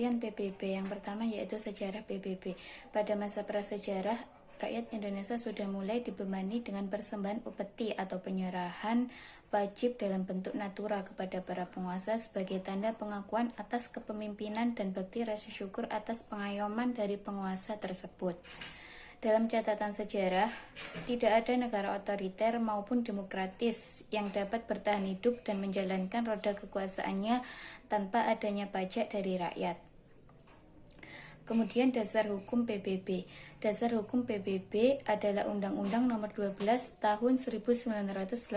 pengertian PBB. Yang pertama yaitu sejarah PBB. Pada masa prasejarah, rakyat Indonesia sudah mulai dibebani dengan persembahan upeti atau penyerahan wajib dalam bentuk natura kepada para penguasa sebagai tanda pengakuan atas kepemimpinan dan bakti rasa syukur atas pengayoman dari penguasa tersebut. Dalam catatan sejarah, tidak ada negara otoriter maupun demokratis yang dapat bertahan hidup dan menjalankan roda kekuasaannya tanpa adanya pajak dari rakyat. Kemudian dasar hukum PBB. Dasar hukum PBB adalah Undang-Undang Nomor 12 Tahun 1985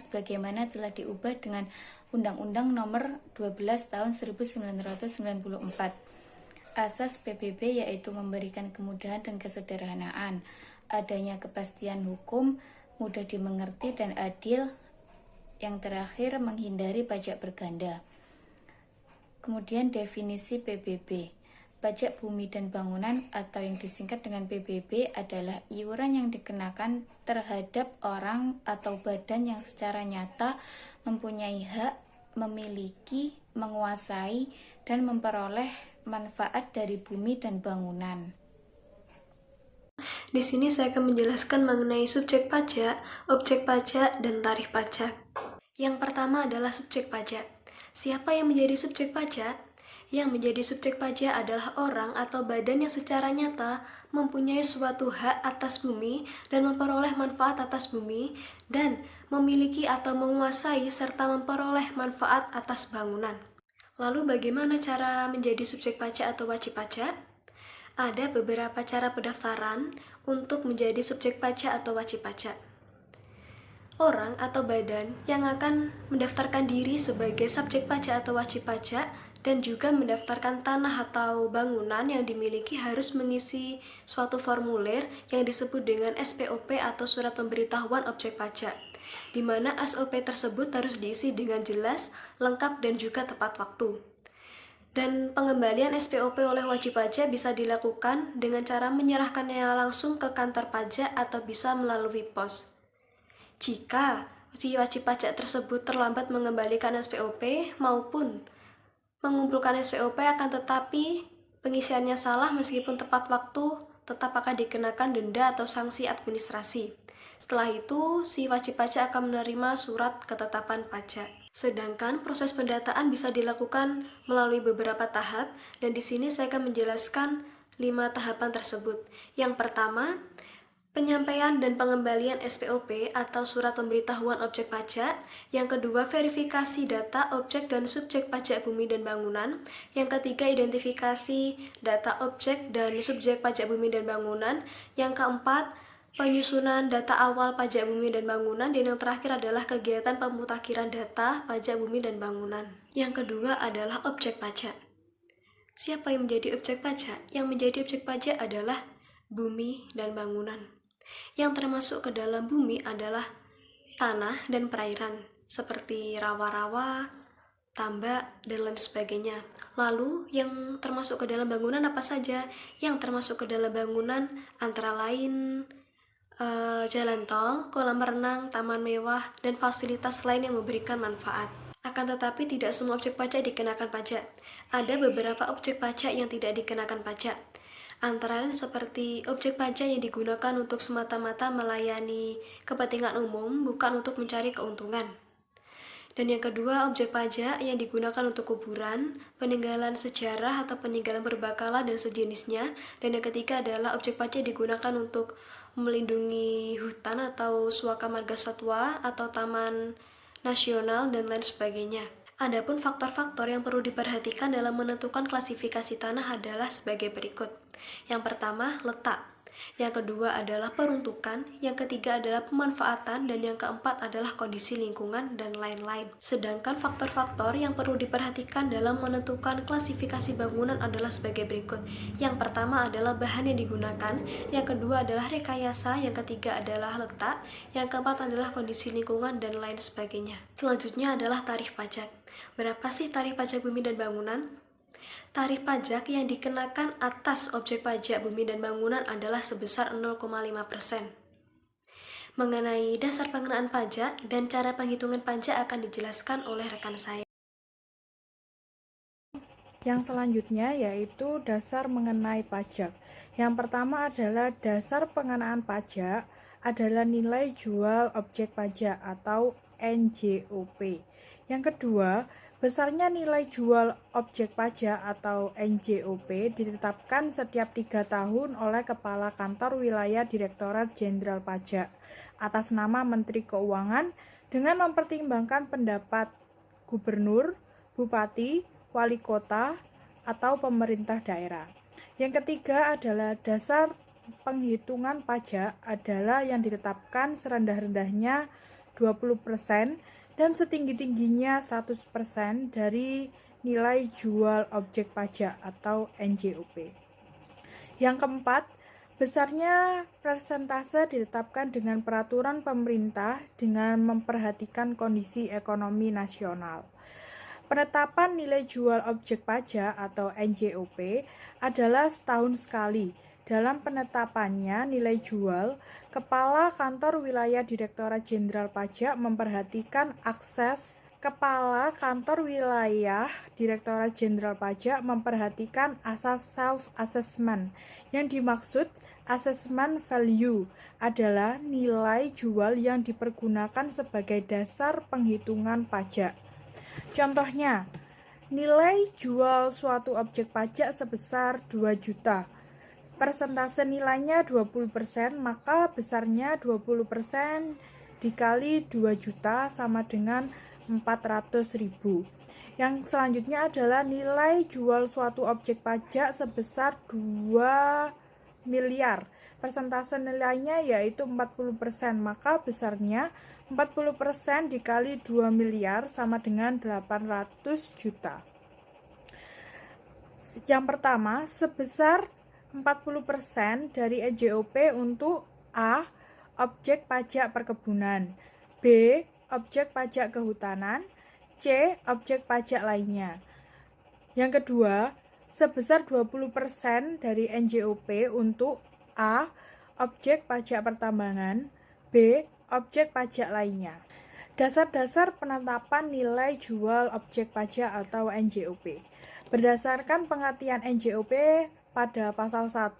sebagaimana telah diubah dengan Undang-Undang Nomor 12 Tahun 1994. Asas PBB yaitu memberikan kemudahan dan kesederhanaan, adanya kepastian hukum, mudah dimengerti dan adil, yang terakhir menghindari pajak berganda. Kemudian definisi PBB. Pajak bumi dan bangunan atau yang disingkat dengan PBB adalah iuran yang dikenakan terhadap orang atau badan yang secara nyata mempunyai hak, memiliki, menguasai, dan memperoleh manfaat dari bumi dan bangunan. Di sini saya akan menjelaskan mengenai subjek pajak, objek pajak, dan tarif pajak. Yang pertama adalah subjek pajak. Siapa yang menjadi subjek pajak? Yang menjadi subjek pajak adalah orang atau badan yang secara nyata mempunyai suatu hak atas bumi dan memperoleh manfaat atas bumi dan memiliki atau menguasai serta memperoleh manfaat atas bangunan. Lalu bagaimana cara menjadi subjek pajak atau wajib pajak? Ada beberapa cara pendaftaran untuk menjadi subjek pajak atau wajib pajak. Orang atau badan yang akan mendaftarkan diri sebagai subjek pajak atau wajib pajak dan juga mendaftarkan tanah atau bangunan yang dimiliki harus mengisi suatu formulir yang disebut dengan SPOP atau Surat Pemberitahuan Objek Pajak, di mana SOP tersebut harus diisi dengan jelas, lengkap, dan juga tepat waktu. Dan pengembalian SPOP oleh wajib pajak bisa dilakukan dengan cara menyerahkannya langsung ke kantor pajak atau bisa melalui pos. Jika si wajib pajak tersebut terlambat mengembalikan SPOP maupun mengumpulkan SPOP akan tetapi pengisiannya salah meskipun tepat waktu, tetap akan dikenakan denda atau sanksi administrasi. Setelah itu, si wajib pajak akan menerima surat ketetapan pajak. Sedangkan proses pendataan bisa dilakukan melalui beberapa tahap, dan di sini saya akan menjelaskan 5 tahapan tersebut. Yang pertama, penyampaian dan pengembalian SPOP atau Surat Pemberitahuan Objek Pajak. Yang kedua, verifikasi data objek dan subjek pajak bumi dan bangunan. Yang ketiga, identifikasi data objek dan subjek pajak bumi dan bangunan. Yang keempat, penyusunan data awal pajak bumi dan bangunan. Dan yang terakhir adalah kegiatan pemutakhiran data pajak bumi dan bangunan. Yang kedua adalah objek pajak. Siapa yang menjadi objek pajak? Yang menjadi objek pajak adalah bumi dan bangunan. Yang termasuk ke dalam bumi adalah tanah dan perairan, seperti rawa-rawa, tambak, dan lain sebagainya. Lalu, yang termasuk ke dalam bangunan apa saja? Yang termasuk ke dalam bangunan antara lain jalan tol, kolam renang, taman mewah, dan fasilitas lain yang memberikan manfaat. Akan tetapi tidak semua objek pajak dikenakan pajak. Ada beberapa objek pajak yang tidak dikenakan pajak. Antara lain seperti objek pajak yang digunakan untuk semata-mata melayani kepentingan umum, bukan untuk mencari keuntungan. Dan yang kedua, objek pajak yang digunakan untuk kuburan, peninggalan sejarah atau peninggalan berbakala dan sejenisnya. Dan yang ketiga adalah objek pajak digunakan untuk melindungi hutan atau suaka marga satwa atau taman nasional dan lain sebagainya. Adapun faktor-faktor yang perlu diperhatikan dalam menentukan klasifikasi tanah adalah sebagai berikut. Yang pertama, letak. Yang kedua adalah peruntukan, yang ketiga adalah pemanfaatan, dan yang keempat adalah kondisi lingkungan dan lain-lain. Sedangkan faktor-faktor yang perlu diperhatikan dalam menentukan klasifikasi bangunan adalah sebagai berikut. Yang pertama adalah bahan yang digunakan, yang kedua adalah rekayasa, yang ketiga adalah letak, yang keempat adalah kondisi lingkungan dan lain sebagainya. Selanjutnya adalah tarif pajak. Berapa sih tarif pajak bumi dan bangunan? Tarif pajak yang dikenakan atas objek pajak bumi dan bangunan adalah sebesar 0,5%. Mengenai dasar pengenaan pajak dan cara penghitungan pajak akan dijelaskan oleh rekan saya. Yang selanjutnya yaitu dasar mengenai pajak. Yang pertama adalah dasar pengenaan pajak adalah nilai jual objek pajak atau NJOP. Yang kedua, besarnya nilai jual objek pajak atau NJOP ditetapkan setiap 3 tahun oleh Kepala Kantor Wilayah Direktorat Jenderal Pajak atas nama Menteri Keuangan dengan mempertimbangkan pendapat gubernur, bupati, wali kota, atau pemerintah daerah. Yang ketiga adalah dasar penghitungan pajak adalah yang ditetapkan serendah-rendahnya 20% dan setinggi-tingginya 100% dari nilai jual objek pajak atau NJOP. Yang keempat, besarnya persentase ditetapkan dengan peraturan pemerintah dengan memperhatikan kondisi ekonomi nasional. Penetapan nilai jual objek pajak atau NJOP adalah setahun sekali. Dalam penetapannya nilai jual, Kepala Kantor Wilayah Direktorat Jenderal Pajak memperhatikan akses Kepala Kantor Wilayah Direktorat Jenderal Pajak memperhatikan asas self-assessment. Yang dimaksud assessment value adalah nilai jual yang dipergunakan sebagai dasar penghitungan pajak. Contohnya, nilai jual suatu objek pajak sebesar 2 juta. Persentase nilainya 20%, maka besarnya 20% dikali 2 juta sama dengan 400.000. Yang selanjutnya adalah nilai jual suatu objek pajak sebesar 2 miliar. Persentase nilainya yaitu 40%, maka besarnya 40% dikali 2 miliar sama dengan 800 juta. Yang pertama, sebesar 40% dari NJOP untuk A. Objek pajak perkebunan, B. Objek pajak kehutanan, C. Objek pajak lainnya. Yang kedua, sebesar 20% dari NJOP untuk A. Objek pajak pertambangan, B. Objek pajak lainnya. Dasar-dasar penetapan nilai jual objek pajak atau NJOP. Berdasarkan pengertian NJOP pada pasal 1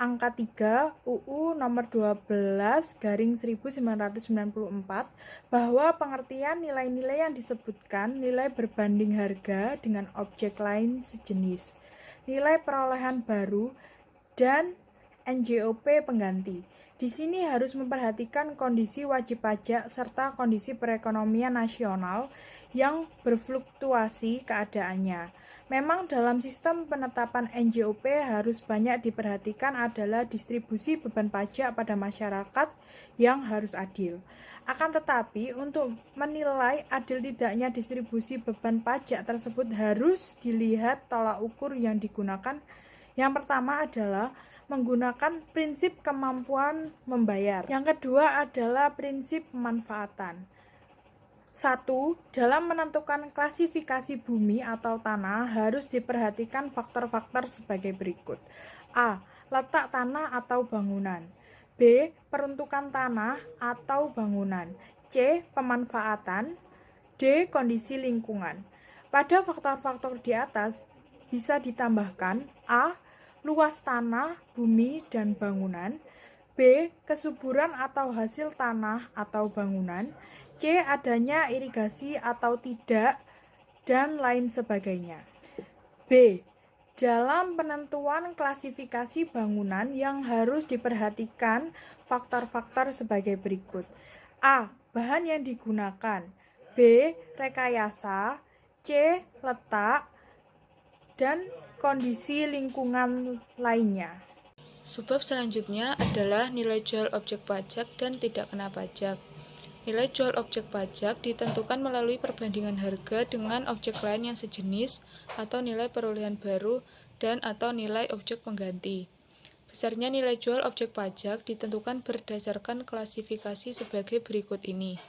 angka 3 UU nomor 12/1994 bahwa pengertian nilai-nilai yang disebutkan nilai berbanding harga dengan objek lain sejenis, nilai perolehan baru, dan NJOP pengganti. Di sini harus memperhatikan kondisi wajib pajak serta kondisi perekonomian nasional yang berfluktuasi keadaannya. Memang dalam sistem penetapan NJOP harus banyak diperhatikan adalah distribusi beban pajak pada masyarakat yang harus adil. Akan tetapi untuk menilai adil tidaknya distribusi beban pajak tersebut harus dilihat tolak ukur yang digunakan. Yang pertama adalah menggunakan prinsip kemampuan membayar. Yang kedua adalah prinsip pemanfaatan. 1. Dalam menentukan klasifikasi bumi atau tanah harus diperhatikan faktor-faktor sebagai berikut. A. Letak tanah atau bangunan. B. Peruntukan tanah atau bangunan. C. Pemanfaatan. D. Kondisi lingkungan. Pada faktor-faktor di atas bisa ditambahkan A. Luas tanah, bumi, dan bangunan. B. Kesuburan atau hasil tanah atau bangunan. C. Adanya irigasi atau tidak, dan lain sebagainya. B. Dalam penentuan klasifikasi bangunan yang harus diperhatikan faktor-faktor sebagai berikut. A. Bahan yang digunakan. B. Rekayasa. C. Letak, dan kondisi lingkungan lainnya. Subbab selanjutnya adalah nilai jual objek pajak dan tidak kena pajak. Nilai jual objek pajak ditentukan melalui perbandingan harga dengan objek lain yang sejenis atau nilai perolehan baru dan atau nilai objek pengganti. Besarnya nilai jual objek pajak ditentukan berdasarkan klasifikasi sebagai berikut ini.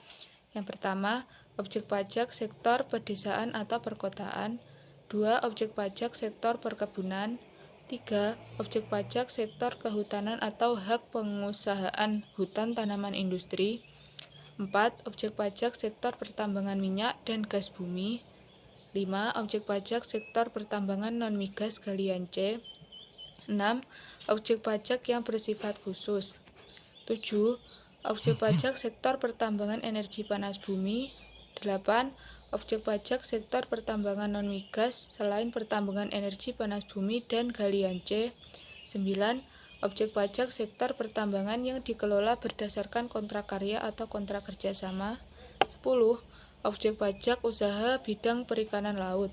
Yang pertama, objek pajak sektor pedesaan atau perkotaan. 2. Objek pajak sektor perkebunan. 3. Objek pajak sektor kehutanan atau hak pengusahaan hutan tanaman industri. 4. Objek pajak sektor pertambangan minyak dan gas bumi. 5. Objek pajak sektor pertambangan non-migas galian C. 6. Objek pajak yang bersifat khusus. 7. Objek pajak sektor pertambangan energi panas bumi. 8. Objek pajak sektor pertambangan non-migas selain pertambangan energi panas bumi dan galian C. 9. Objek pajak sektor pertambangan yang dikelola berdasarkan kontrak karya atau kontrak kerjasama. 10. Objek pajak usaha bidang perikanan laut.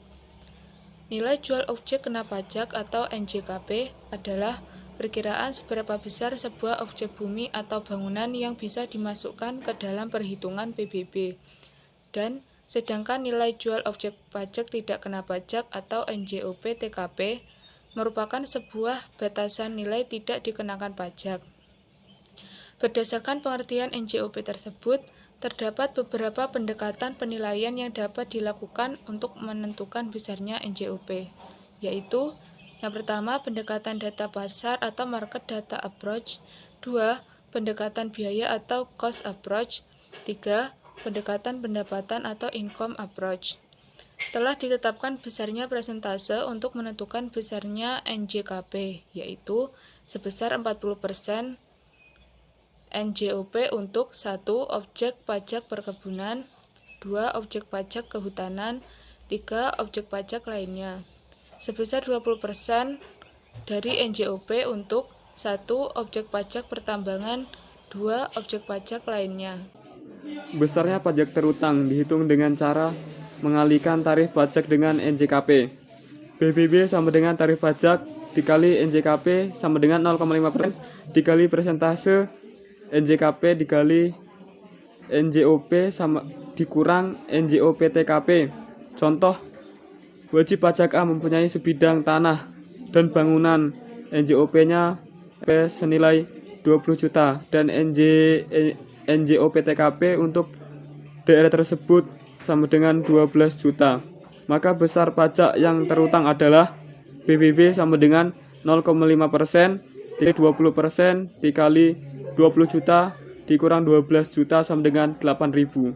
Nilai jual objek kena pajak atau NJKP adalah perkiraan seberapa besar sebuah objek bumi atau bangunan yang bisa dimasukkan ke dalam perhitungan PBB. Dan sedangkan nilai jual objek pajak tidak kena pajak atau NJOP TKP merupakan sebuah batasan nilai tidak dikenakan pajak. Berdasarkan pengertian NJOP tersebut, terdapat beberapa pendekatan penilaian yang dapat dilakukan untuk menentukan besarnya NJOP, yaitu yang pertama, pendekatan data pasar atau market data approach. 2. Pendekatan biaya atau cost approach. 3. Pendekatan pendapatan atau income approach. Telah ditetapkan besarnya persentase untuk menentukan besarnya NJKP, yaitu sebesar 40% NJOP untuk 1. Objek pajak perkebunan, 2. Objek pajak kehutanan, 3. Objek pajak lainnya. Sebesar 20% dari NJOP untuk 1. Objek pajak pertambangan, 2. Objek pajak lainnya. Besarnya pajak terutang dihitung dengan cara mengalihkan tarif pajak dengan NJKP. PBB sama dengan tarif pajak dikali NJKP sama dengan 0,5% dikali persentase NJKP dikali NJOP sama dikurang NJOP TKP. Contoh, wajib pajak A mempunyai sebidang tanah dan bangunan, NJOP-nya senilai 20 juta dan NJOP TKP untuk daerah tersebut sama dengan 12 juta. Maka besar pajak yang terutang adalah PBB sama dengan 0,5% dikali 20% dikali 20 juta dikurang 12 juta sama dengan 8.000.